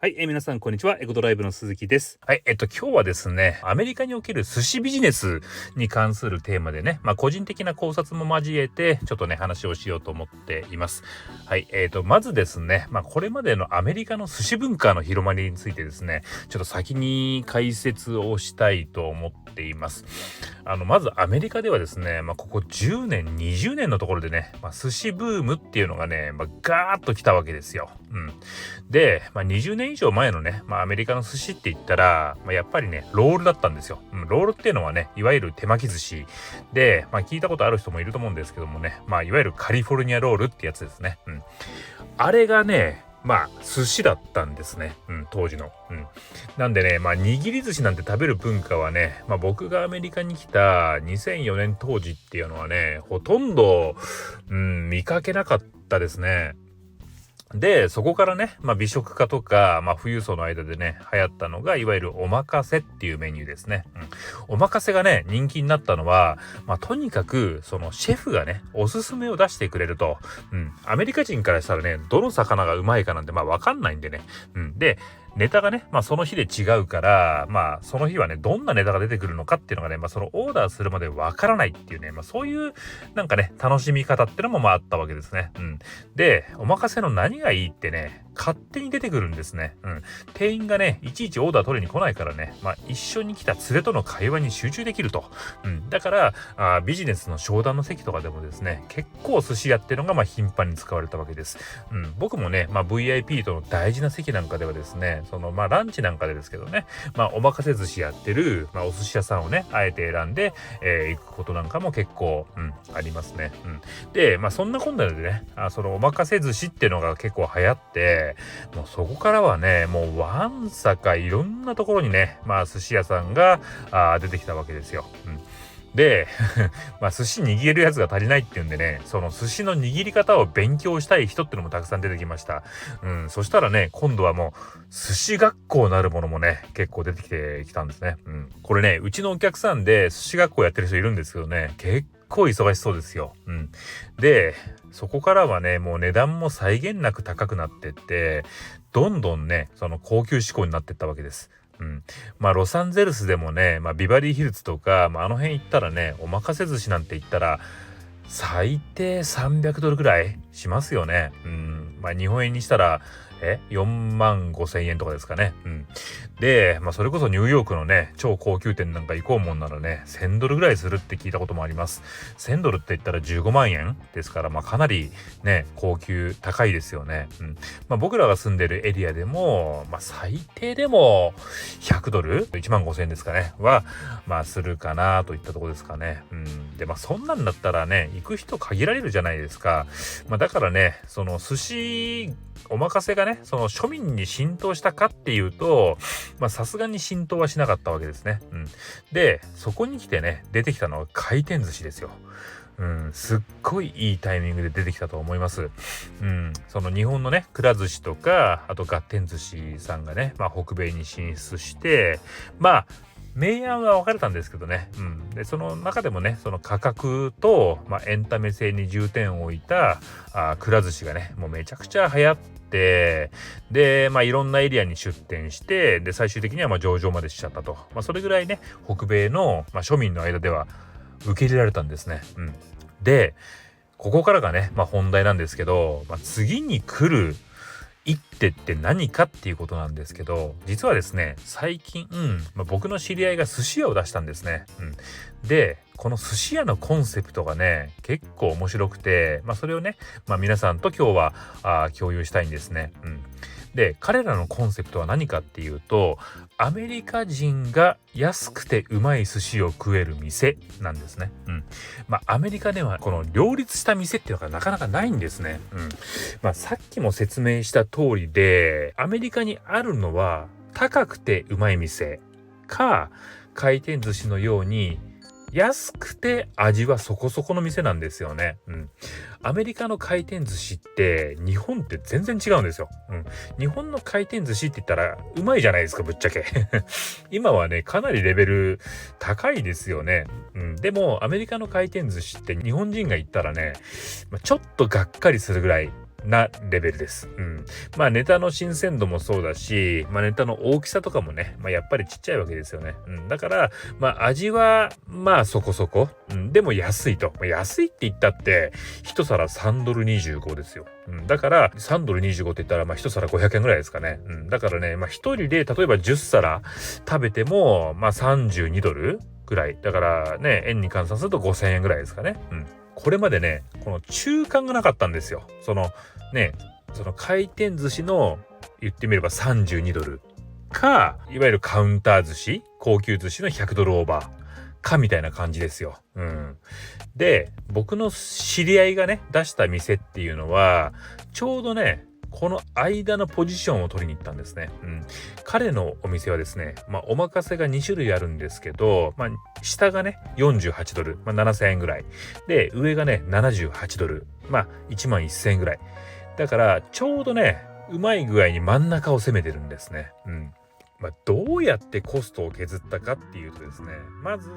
はい、皆さんこんにちは。エゴドライブの鈴木です。はい、今日はですね、アメリカにおける寿司ビジネスに関するテーマでね、個人的な考察も交えて、ちょっとね、話をしようと思っています。はい、まずですね、これまでのアメリカの寿司文化の広まりについてですね、ちょっと先に解説をしたいと思っています。まずアメリカではですね、ここ10年、20年のところでね、寿司ブームっていうのがね、ガーッと来たわけですよ。で、20年以上前のね、アメリカの寿司って言ったら、やっぱりね、ロールだったんですよ。ロールっていうのはね、いわゆる手巻き寿司で、聞いたことある人もいると思うんですけどもね、いわゆるカリフォルニアロールってやつですね。あれがね、寿司だったんですね。当時の。なんでね、握り寿司なんて食べる文化はね、僕がアメリカに来た2004年当時っていうのはね、ほとんど、見かけなかったですね。で、そこからね、美食家とか、富裕層の間でね、流行ったのが、いわゆるおまかせっていうメニューですね。おまかせがね、人気になったのは、とにかく、そのシェフがね、おすすめを出してくれると。アメリカ人からしたらね、どの魚がうまいかなんて、わかんないんでね。で、ネタがね、その日で違うから、その日はね、どんなネタが出てくるのかっていうのがね、そのオーダーするまでわからないっていうね、そういう、なんかね、楽しみ方っていうのもあったわけですね。で、おまかせの何がいいってね、勝手に出てくるんですね。店員がね、いちいちオーダー取りに来ないからね、一緒に来た連れとの会話に集中できると。だからビジネスの商談の席とかでもですね、結構寿司屋っていうのが頻繁に使われたわけです。僕もね、VIP との大事な席なんかではですね、そのランチなんかでですけどね、おまかせ寿司やってる、お寿司屋さんをね、あえて選んで、行くことなんかも結構、ありますね。で、そんなこんなでね、そのおまかせ寿司っていうのが結構流行って、もうそこからはね、もうわんさかいろんなところにね、寿司屋さんが出てきたわけですよ。で、寿司握れるやつが足りないっていうんでね、その寿司の握り方を勉強したい人ってのもたくさん出てきました。そしたらね、今度はもう寿司学校なるものもね、結構出てきたんですね。これね、うちのお客さんで寿司学校やってる人いるんですけどね、結構忙しそうですよ。で、そこからはね、もう値段も際限なく高くなってって、どんどんね、その高級志向になっていったわけです。ロサンゼルスでもね、ビバリーヒルズとか、あの辺行ったらね、おまかせ寿司なんて言ったら、最低$300ぐらいしますよね。日本円にしたら、45000円とかですかね。で、それこそニューヨークのね、超高級店なんか行こうもんならね、$1000ぐらいするって聞いたこともあります。$1000って言ったら15万円ですから、かなりね、高級、高いですよね。僕らが住んでるエリアでも、最低でも$100、15000円ですかね、は、するかなといったところですかね。で、そんなんだったらね、行く人限られるじゃないですか。だからね、その寿司、おまかせがね、その庶民に浸透したかっていうと、さすがに浸透はしなかったわけですね。で、そこに来てね、出てきたのは回転寿司ですよ。すっごいいいタイミングで出てきたと思います。その日本のね、くら寿司とか、あとガッテン寿司さんがね、北米に進出して、明暗は分かれたんですけどね。で、その中でもね、その価格と、エンタメ性に重点を置いた、くら寿司がね、もうめちゃくちゃ流行って、で、いろんなエリアに出店して、で、最終的には上場までしちゃったと。それぐらいね、北米の、庶民の間では受け入れられたんですね。で、ここからがね、本題なんですけど、次に来る一手って何かっていうことなんですけど、実はですね、最近、僕の知り合いが寿司屋を出したんですね。で、この寿司屋のコンセプトがね、結構面白くて、それをね、皆さんと今日は共有したいんですね。で、彼らのコンセプトは何かっていうと、アメリカ人が安くてうまい寿司を食える店なんですね。アメリカではこの両立した店っていうのがなかなかないんですね。さっきも説明した通りで、アメリカにあるのは高くてうまい店か、回転寿司のように安くて味はそこそこの店なんですよね。アメリカの回転寿司って日本って全然違うんですよ。日本の回転寿司って言ったらうまいじゃないですか、ぶっちゃけ。今はね、かなりレベル高いですよね。でもアメリカの回転寿司って日本人が行ったらね、ちょっとがっかりするぐらいなレベルです。まあネタの新鮮度もそうだし、まあネタの大きさとかもね、まあやっぱりちっちゃいわけですよね。だからまあ味はまあそこそこ、でも安いと。安いって言ったって一皿3ドル25ですよ。だから3ドル25って言ったらまあ一皿500円ぐらいですかね。だからね、まあ一人で例えば10皿食べてもまあ32ドルぐらい。だからね、円に換算すると5000円ぐらいですかね。これまでね、この中間がなかったんですよ。その回転寿司の言ってみれば32ドルか、いわゆるカウンター寿司、高級寿司の100ドルオーバーかみたいな感じですよ。で、僕の知り合いがね、出した店っていうのは、ちょうどね、この間のポジションを取りに行ったんですね。彼のお店はですね、まあおまかせが2種類あるんですけど、まあ下がね48ドル、まあ7000円ぐらい。で、上がね78ドル、まあ1万1000円ぐらい。だからちょうどね、うまい具合に真ん中を攻めてるんですね。まあどうやってコストを削ったかっていうとですね、まず